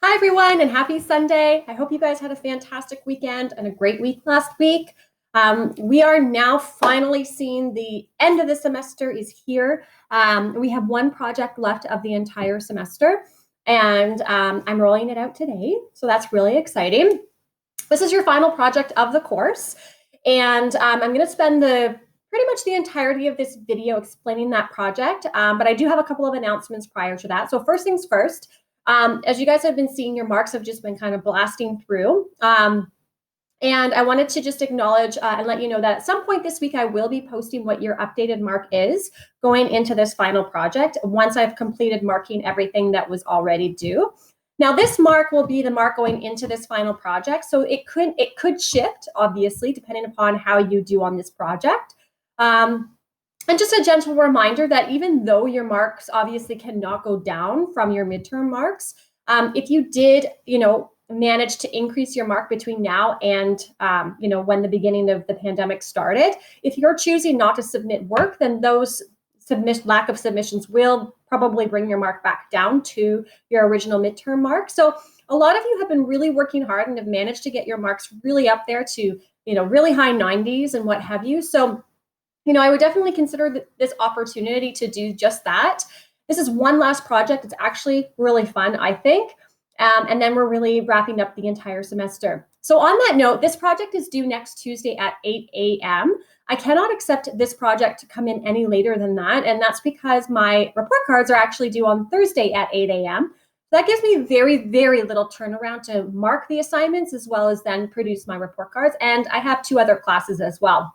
Hi, everyone, and happy Sunday. I hope you guys had a fantastic weekend and a great week last week. We are now finally seeing the end of the semester is here. We have one project left of the entire semester, and I'm rolling it out today. So that's really exciting. This is your final project of the course, and I'm going to spend pretty much the entirety of this video explaining that project, but I do have a couple of announcements prior to that. So first things first, as you guys have been seeing, your marks have just been kind of blasting through. And I wanted to just acknowledge and let you know that at some point this week, I will be posting what your updated mark is going into this final project once I've completed marking everything that was already due. Now, this mark will be the mark going into this final project. So it could shift, obviously, depending upon how you do on this project. And just a gentle reminder that even though your marks obviously cannot go down from your midterm marks, if you did, manage to increase your mark between now and, when the beginning of the pandemic started, if you're choosing not to submit work, then those lack of submissions will probably bring your mark back down to your original midterm mark. So a lot of you have been really working hard and have managed to get your marks really up there to, really high 90s and what have you. So, I would definitely consider this opportunity to do just that. This is one last project. It's actually really fun, I think. And then we're really wrapping up the entire semester. So on that note, this project is due next Tuesday at 8 a.m. I cannot accept this project to come in any later than that. And that's because my report cards are actually due on Thursday at 8 a.m. That gives me very, very little turnaround to mark the assignments as well as then produce my report cards. And I have 2 other classes as well.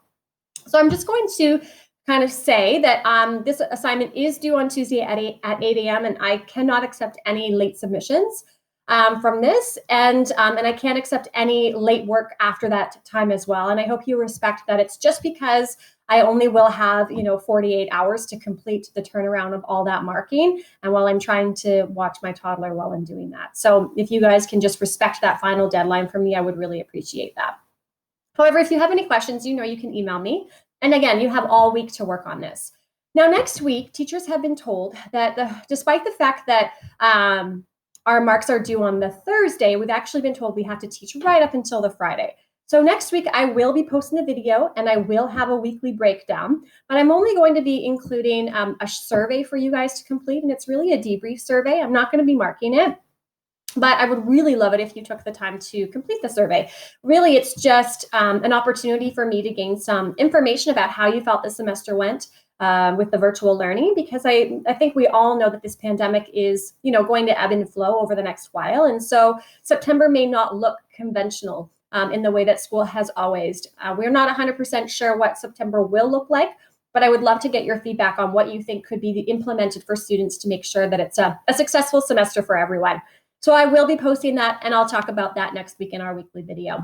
So I'm just going to kind of say that this assignment is due on Tuesday at 8 a.m. and I cannot accept any late submissions from this, and I can't accept any late work after that time as well. And I hope you respect that it's just because I only will have 48 hours to complete the turnaround of all that marking, and while I'm trying to watch my toddler while I'm doing that. So if you guys can just respect that final deadline for me, I would really appreciate that. However, if you have any questions, you can email me. And again, you have all week to work on this. Now, next week, teachers have been told that despite the fact that our marks are due on the Thursday, we've actually been told we have to teach right up until the Friday. So next week, I will be posting a video and I will have a weekly breakdown, but I'm only going to be including a survey for you guys to complete. And it's really a debrief survey. I'm not going to be marking it. But I would really love it if you took the time to complete the survey. Really, it's just an opportunity for me to gain some information about how you felt the semester went with the virtual learning, because I think we all know that this pandemic is, going to ebb and flow over the next while. And so September may not look conventional in the way that school has always. We're not 100% sure what September will look like, but I would love to get your feedback on what you think could be implemented for students to make sure that it's a successful semester for everyone. So I will be posting that, and I'll talk about that next week in our weekly video.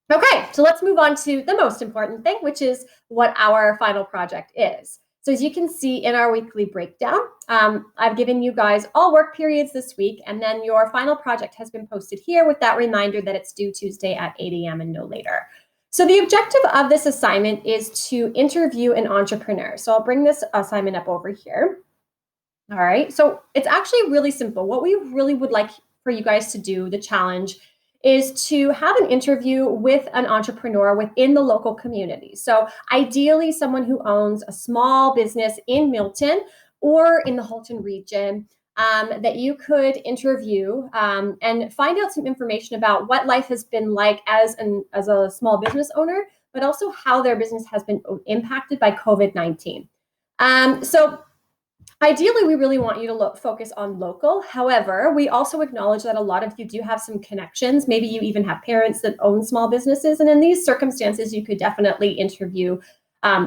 Okay, so let's move on to the most important thing, which is what our final project is. So as you can see in our weekly breakdown, I've given you guys all work periods this week, and then your final project has been posted here with that reminder that it's due Tuesday at 8 a.m. and no later. So the objective of this assignment is to interview an entrepreneur. So I'll bring this assignment up over here. All right, so it's actually really simple. What we really would like for you guys to do, the challenge, is to have an interview with an entrepreneur within the local community. So ideally, someone who owns a small business in Milton or in the Halton region that you could interview and find out some information about what life has been like as a small business owner, but also how their business has been impacted by COVID-19. So ideally, we really want you to focus on local. However, we also acknowledge that a lot of you do have some connections. Maybe you even have parents that own small businesses. And in these circumstances, you could definitely interview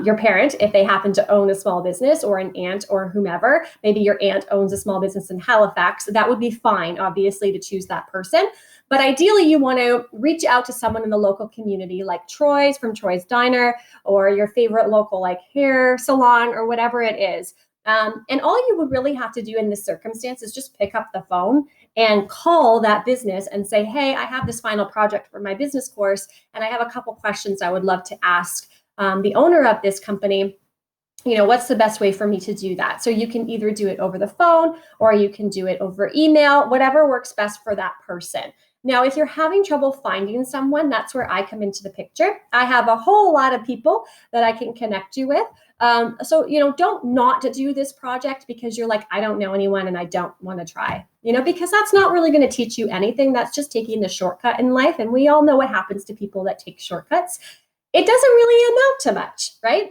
your parent if they happen to own a small business, or an aunt or whomever. Maybe your aunt owns a small business in Halifax. That would be fine, obviously, to choose that person. But ideally, you want to reach out to someone in the local community, like Troy's from Troy's Diner, or your favorite local hair salon, or whatever it is. And all you would really have to do in this circumstance is just pick up the phone and call that business and say, hey, I have this final project for my business course, and I have a couple questions I would love to ask the owner of this company. what's the best way for me to do that? So you can either do it over the phone or you can do it over email, whatever works best for that person. Now, if you're having trouble finding someone, that's where I come into the picture. I have a whole lot of people that I can connect you with. So, don't not do this project because you're like, I don't know anyone and I don't want to try, because that's not really going to teach you anything. That's just taking the shortcut in life. And we all know what happens to people that take shortcuts. It doesn't really amount to much, right?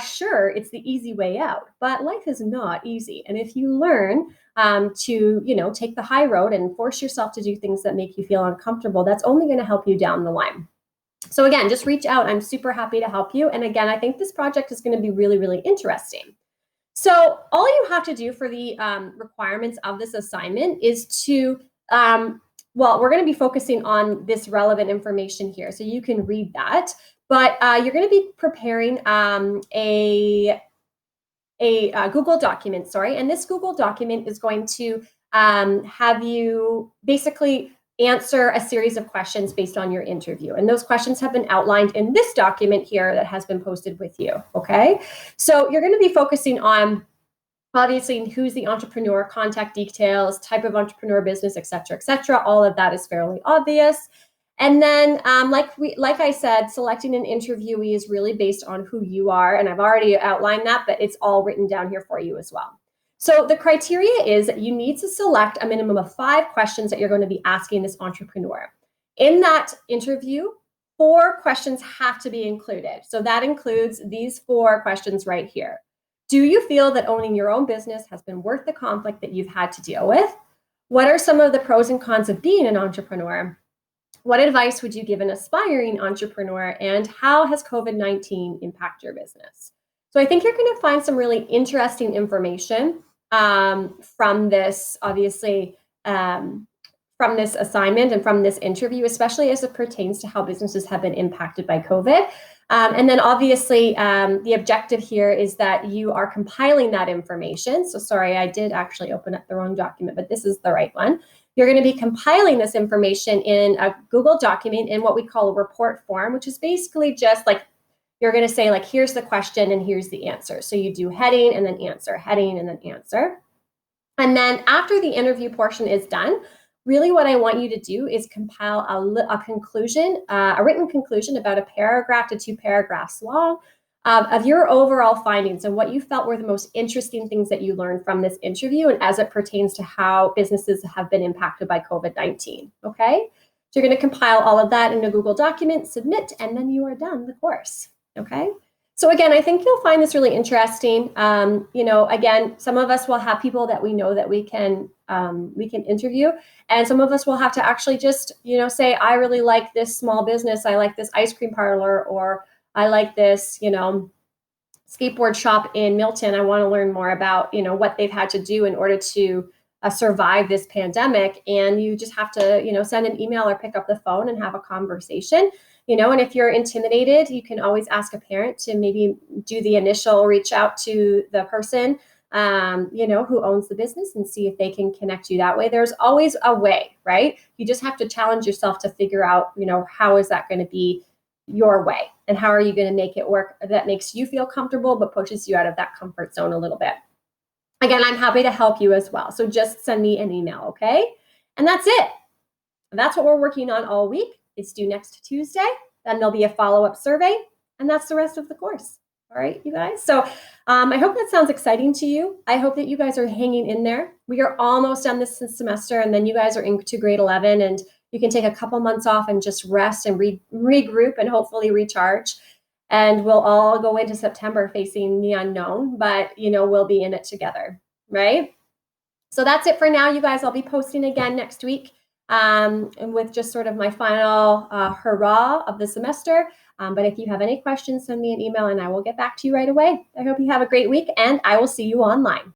Sure, it's the easy way out, but life is not easy. And if you learn to, take the high road and force yourself to do things that make you feel uncomfortable, that's only going to help you down the line. So again, just reach out. I'm super happy to help you. And again, I think this project is going to be really, really interesting. So all you have to do for the requirements of this assignment is to, we're going to be focusing on this relevant information here. So you can read that. But you're going to be preparing a Google document, and this Google document is going to have you basically answer a series of questions based on your interview. And those questions have been outlined in this document here that has been posted with you, okay? So you're going to be focusing on, obviously, who's the entrepreneur, contact details, type of entrepreneur, business, et cetera, all of that is fairly obvious. And then, like I said, selecting an interviewee is really based on who you are. And I've already outlined that, but it's all written down here for you as well. So the criteria is that you need to select a minimum of 5 questions that you're going to be asking this entrepreneur. In that interview, 4 questions have to be included. So that includes these 4 questions right here. Do you feel that owning your own business has been worth the conflict that you've had to deal with? What are some of the pros and cons of being an entrepreneur? What advice would you give an aspiring entrepreneur, and how has COVID-19 impacted your business? So I think you're going to find some really interesting information from this, obviously, from this assignment and from this interview, especially as it pertains to how businesses have been impacted by COVID. And then obviously, the objective here is that you are compiling that information. So sorry, I did actually open up the wrong document, but this is the right one. You're going to be compiling this information in a Google document in what we call a report form, which is basically just like, you're going to say like, here's the question and here's the answer. So you do heading and then answer, heading and then answer. And then after the interview portion is done, really what I want you to do is compile a conclusion, a written conclusion about a paragraph to 2 paragraphs long of your overall findings and what you felt were the most interesting things that you learned from this interview and as it pertains to how businesses have been impacted by COVID-19, okay? So you're going to compile all of that in a Google document, submit, and then you are done the course, okay? So again, I think you'll find this really interesting. Again, some of us will have people that we know that we can interview, and some of us will have to actually just, say, I really like this small business. I like this ice cream parlor, or I like this, skateboard shop in Milton. I want to learn more about, what they've had to do in order to survive this pandemic. And you just have to, send an email or pick up the phone and have a conversation, and if you're intimidated, you can always ask a parent to maybe do the initial reach out to the person, who owns the business and see if they can connect you that way. There's always a way, right? You just have to challenge yourself to figure out, how is that going to be your way, and how are you going to make it work that makes you feel comfortable but pushes you out of that comfort zone a little bit. Again, I'm happy to help you as well. So just send me an email, okay? And that's it. That's what we're working on all week. It's due next Tuesday. Then there'll be a follow-up survey, and that's the rest of the course. All right, you guys. So I hope that sounds exciting to you. I hope that you guys are hanging in there. We are almost done this semester, and then you guys are into grade 11, and you can take a couple months off and just rest and regroup and hopefully recharge. And we'll all go into September facing the unknown, but, we'll be in it together, right? So that's it for now, you guys. I'll be posting again next week and with just sort of my final hurrah of the semester. But if you have any questions, send me an email and I will get back to you right away. I hope you have a great week, and I will see you online.